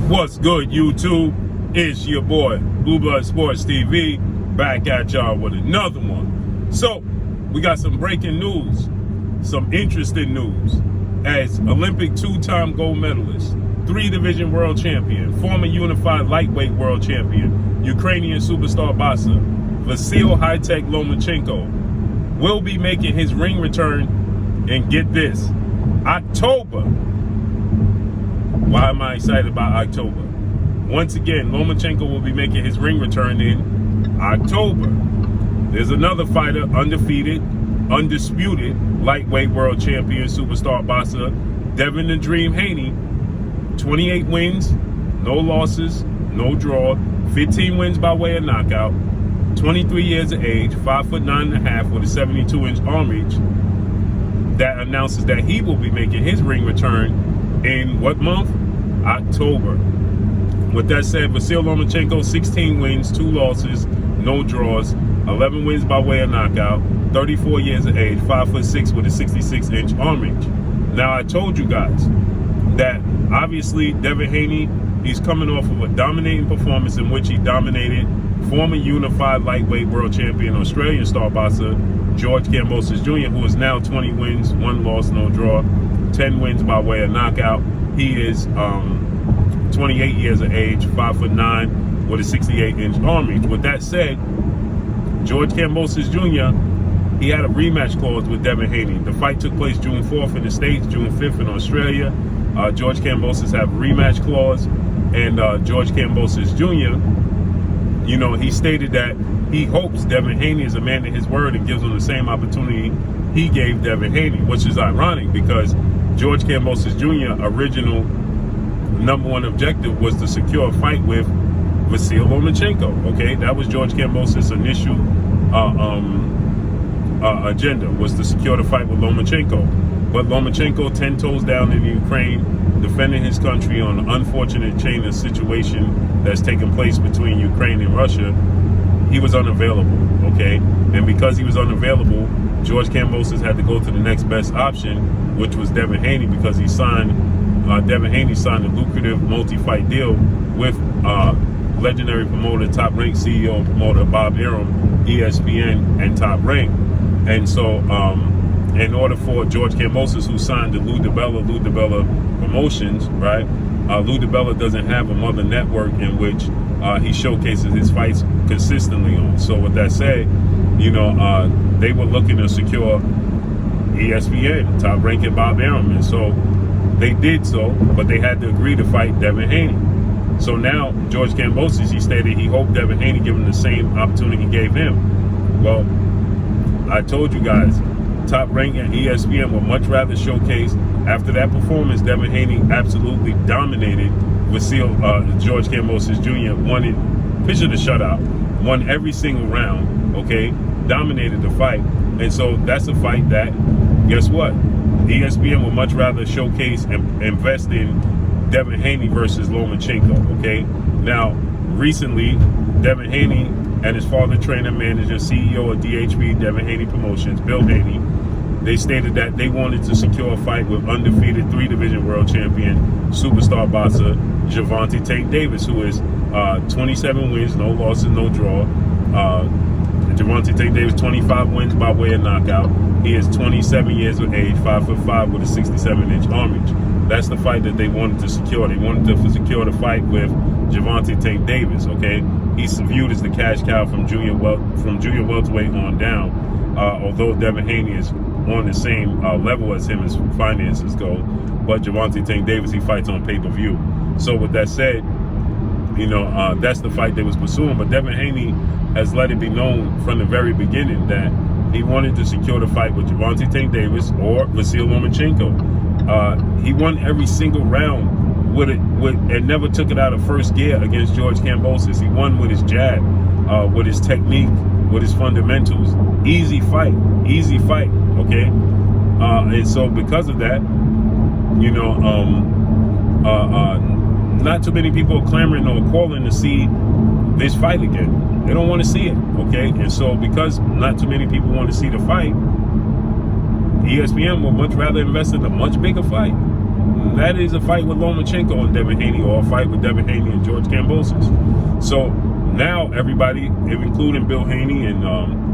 What's good, YouTube? It's your boy, Blue Blood Sports TV, back at y'all with another one. So, we got some breaking news, some interesting news. As Olympic two-time gold medalist, three-division world champion, former unified lightweight world champion, Ukrainian superstar boxer, Vasily Lomachenko, will be making his ring return, and get this, October. Why am I excited about October? Once again, Lomachenko will be making his ring return in October. There's another fighter, undefeated, undisputed, lightweight world champion, superstar boxer, Devin the Dream Haney. 28 wins, no losses, no draw, 15 wins by way of knockout, 23 years of age, 5'9.5" with a 72-inch arm reach. That announces that he will be making his ring return in what month? October. With that said, Vasily Lomachenko, 16 wins, 2 losses, no draws, 11 wins by way of knockout, 34 years of age, 5'6" with a 66-inch arm reach. Now, I told you guys that obviously Devin Haney, he's coming off of a dominating performance in which he dominated former unified lightweight world champion Australian star boxer George Kambosos Jr., who is now 20 wins, 1 loss, no draw, 10 wins by way of knockout. He is 28 years of age, 5'9" with a 68-inch arm reach. With that said, George Kambosos Jr., he had a rematch clause with Devin Haney. The fight took place June 4th in the States, June 5th in Australia. George Kambosos have a rematch clause, and George Kambosos Jr., you know, he stated that he hopes Devin Haney is a man of his word and gives him the same opportunity he gave Devin Haney, which is ironic because George Kambosos Jr. original #1 objective was to secure a fight with Vasily Lomachenko. Okay, that was George Kambosos' initial agenda, was to secure the fight with Lomachenko. But Lomachenko, 10 toes down in Ukraine, defending his country on an unfortunate chain of situation that's taken place between Ukraine and Russia, he was unavailable, okay? And because he was unavailable, George Kambosos had to go to the next best option, which was Devin Haney, because he signed, Devin Haney signed a lucrative multi-fight deal with legendary promoter, Top Rank CEO and promoter Bob Arum, ESPN, and Top Rank. And so, in order for George Kambosos, who signed to Lou DiBella Promotions, right? Lou DiBella doesn't have a mother network in which he showcases his fights consistently on. So with that said, you know, they were looking to secure ESPN, Top Rank, and Bob Arum. And so they did so, but they had to agree to fight Devin Haney. So now George Kambosos, he stated he hoped Devin Haney give him the same opportunity he gave him. Well, I told you guys, Top Rank and ESPN would much rather showcase, after that performance, Devin Haney absolutely dominated George Kambosos Jr., won it, picture the shutout, won every single round, okay, dominated the fight. And so that's a fight that, guess what, ESPN would much rather showcase and invest in Devin Haney versus Lomachenko, okay? Now, recently, Devin Haney and his father, trainer, manager, CEO of DHP, Devin Haney Promotions, Bill Haney, they stated that they wanted to secure a fight with undefeated 3-division world champion, superstar boxer, Gervonta Tate Davis, who is 27 wins, no losses, no draw. Gervonta Tate Davis, 25 wins by way of knockout. He is 27 years of age, 5'5" with a 67-inch arm reach. That's the fight that they wanted to secure. They wanted to secure the fight with Gervonta Tate Davis, okay? He's viewed as the cash cow from junior welterweight on down, although Devin Haney is on the same level as him as finances go. But Gervonta Tate Davis, he fights on pay-per-view. So with that said, you know, that's the fight they was pursuing. But Devin Haney has let it be known from the very beginning that he wanted to secure the fight with Gervonta Tate Davis or Vasily Lomachenko. He won every single round with it, and never took it out of first gear against George Kambosos. He won with his jab, with his technique, with his fundamentals. Easy fight, okay? And so because of that, you know, not too many people are clamoring or calling to see this fight again. They don't want to see it, okay? And so because not too many people want to see the fight, ESPN would much rather invest in a much bigger fight. that is a fight with Lomachenko and Devin Haney, or a fight with Devin Haney and George Kambosos. So now everybody, including Bill Haney and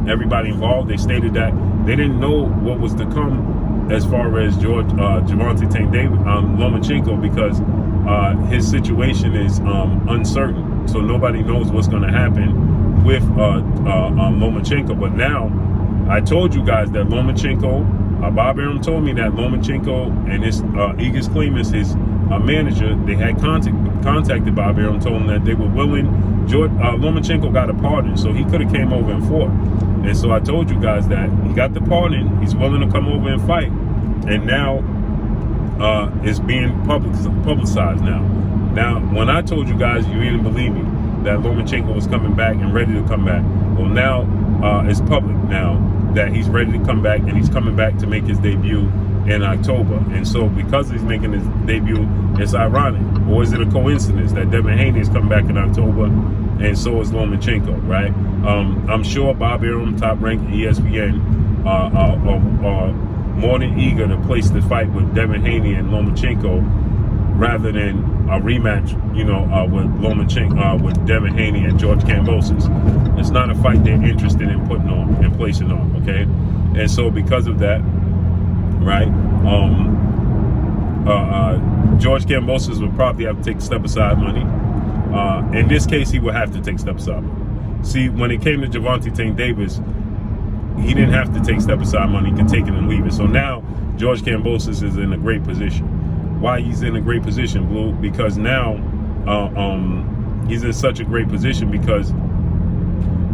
everybody involved, they stated that they didn't know what was to come as far as Gervonta Tank Lomachenko, because his situation is uncertain. So nobody knows what's going to happen with Lomachenko. But now, I told you guys that Lomachenko, Bob Arum told me that Lomachenko and his Eagles Clemus, his manager, they had contacted Bob Arum, told him that they were willing. Lomachenko got a pardon, so he could have came over and fought. And so I told you guys that he got the pardon, he's willing to come over and fight. And now it's being publicized now. Now, when I told you guys, you didn't believe me, that Lomachenko was coming back and ready to come back. Well, now it's public now that he's ready to come back, and he's coming back to make his debut in October. And so because he's making his debut, it's ironic. Or is it a coincidence that Devin Haney is coming back in October, and so is Lomachenko, right? I'm sure Bob Arum, top ranked ESPN, are more than eager to place the fight with Devin Haney and Lomachenko rather than a rematch, with Lomachenko, with Devin Haney and George Kambosos. It's not a fight they're interested in putting on and placing on, okay? And so because of that, right, George Kambosos would probably have to take step-aside money. In this case, he would have to take step-aside money. See, when it came to Gervonta Tank Davis, he didn't have to take step-aside money. He could take it and leave it. So now, George Kambosos is in a great position. Why he's in a great position, Blue? Because now he's in such a great position because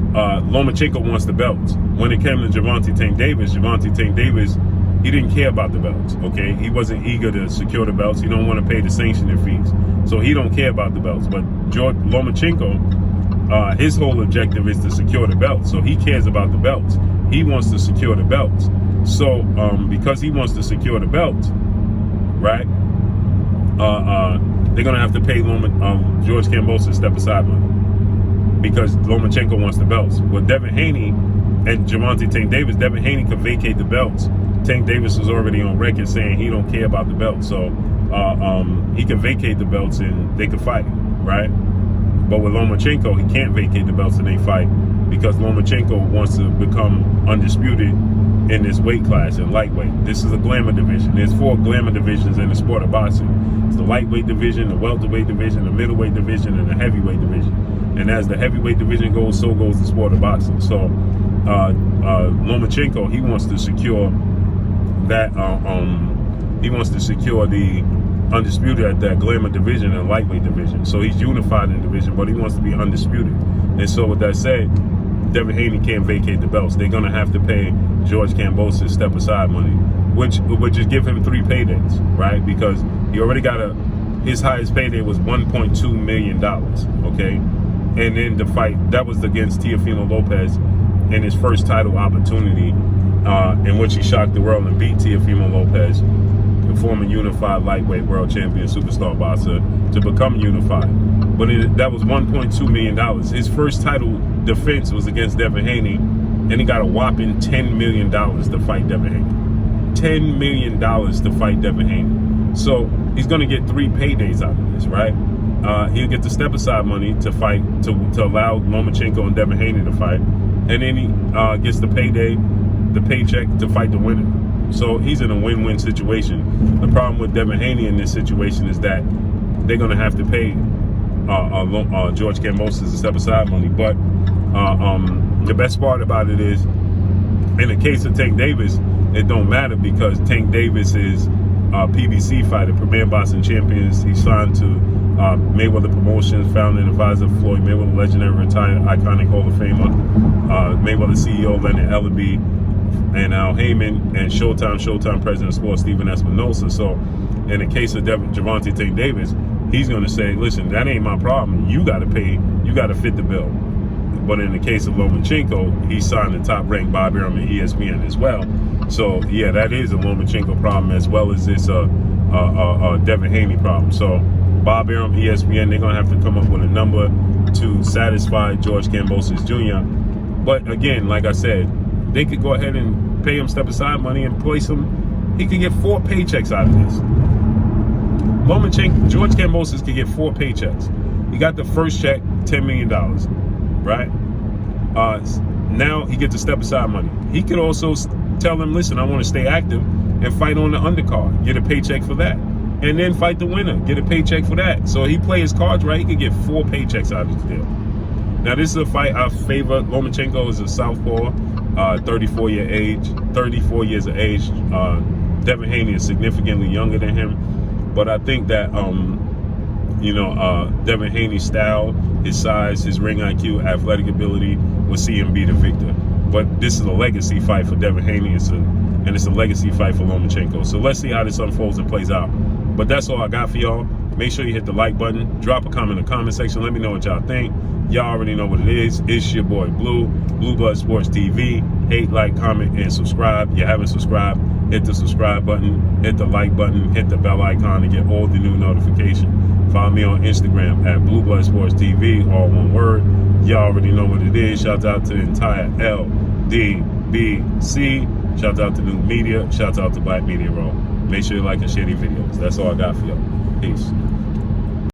Lomachenko wants the belts. When it came to Gervonta Tank Davis, he didn't care about the belts, okay? He wasn't eager to secure the belts. He don't want to pay the sanctioning fees. So he don't care about the belts. But Lomachenko, his whole objective is to secure the belts. So he cares about the belts. He wants to secure the belts. So because he wants to secure the belts, right, they're going to have to pay George Kambosos step-aside money because Lomachenko wants the belts. With Devin Haney and Gervonta Tank Davis, Devin Haney could vacate the belts. Tank Davis was already on record saying he don't care about the belts. So he can vacate the belts and they can fight, right? But with Lomachenko, he can't vacate the belts and they fight because Lomachenko wants to become undisputed in this weight class in lightweight. This is a glamour division. There's 4 glamour divisions in the sport of boxing. It's the lightweight division, the welterweight division, the middleweight division, and the heavyweight division. And as the heavyweight division goes, so goes the sport of boxing. So Lomachenko, he wants to secure that. He wants to secure the undisputed at that glamour division and lightweight division. So he's unified in the division, but he wants to be undisputed. And so with that said, Devin Haney can't vacate the belts. They're going to have to pay George Kambosos step-aside money, which would just give him 3 paydays, right? Because he already got his highest payday was $1.2 million, okay? And then the fight, that was against Teofimo Lopez in his first title opportunity, in which he shocked the world and beat Teofimo Lopez, the former unified lightweight world champion superstar boxer, to become unified. But that was $1.2 million. His first title defense was against Devin Haney, and he got a whopping $10 million to fight Devin Haney. $10 million to fight Devin Haney. So he's going to get 3 paydays out of this, right? He'll get the step-aside money to fight, to allow Lomachenko and Devin Haney to fight, and then he gets the payday, the paycheck to fight the winner. So he's in a win-win situation. The problem with Devin Haney in this situation is that they're going to have to pay George Kambosos the step-aside money. But the best part about it is, in the case of Tank Davis, it don't matter because Tank Davis is a PBC fighter, Premier Boxing Champions. He signed to Mayweather Promotions, founder and advisor of Floyd Mayweather, legendary retired iconic Hall of Famer, Mayweather CEO Leonard Ellaby, and Al Heyman, and Showtime president of sports Stephen Espinosa. So in the case of Gervonta Tank Davis, he's going to say, listen, that ain't my problem. You got to pay, you got to fit the bill. But in the case of Lomachenko, he signed the top-ranked Bob Arum and ESPN as well. So yeah, that is a Lomachenko problem as well as this Devin Haney problem. So Bob Arum, ESPN, they're going to have to come up with a number to satisfy George Kambosos Jr. But again, like I said, they could go ahead and pay him step-aside money and place him. He could get 4 paychecks out of this. Lomachenko, George Kambosos could get 4 paychecks. He got the first check, $10 million, right? Now he gets the step aside money. He could also tell him, listen, I want to stay active and fight on the undercard, get a paycheck for that. And then fight the winner, get a paycheck for that. So he play his cards right, he could get 4 paychecks out of this deal. Now this is a fight I favor. Lomachenko is a southpaw, 34 years of age. Devin Haney is significantly younger than him. But I think that, Devin Haney's style, his size, his ring IQ, athletic ability will see him be the victor. But this is a legacy fight for Devin Haney, and it's a legacy fight for Lomachenko. So let's see how this unfolds and plays out. But that's all I got for y'all. Make sure you hit the like button. Drop a comment in the comment section. Let me know what y'all think. Y'all already know what it is. It's your boy Blue, Blue Blood Sports TV. Hate, like, comment, and subscribe. If you haven't subscribed, hit the subscribe button, hit the like button, hit the bell icon to get all the new notifications. Follow me on Instagram at Blue Blood Sports TV, all one word. Y'all already know what it is. Shout out to the entire LDBC. Shout out to New Media. Shout out to Black Media Row. Make sure you like and share these videos. That's all I got for y'all. Peace.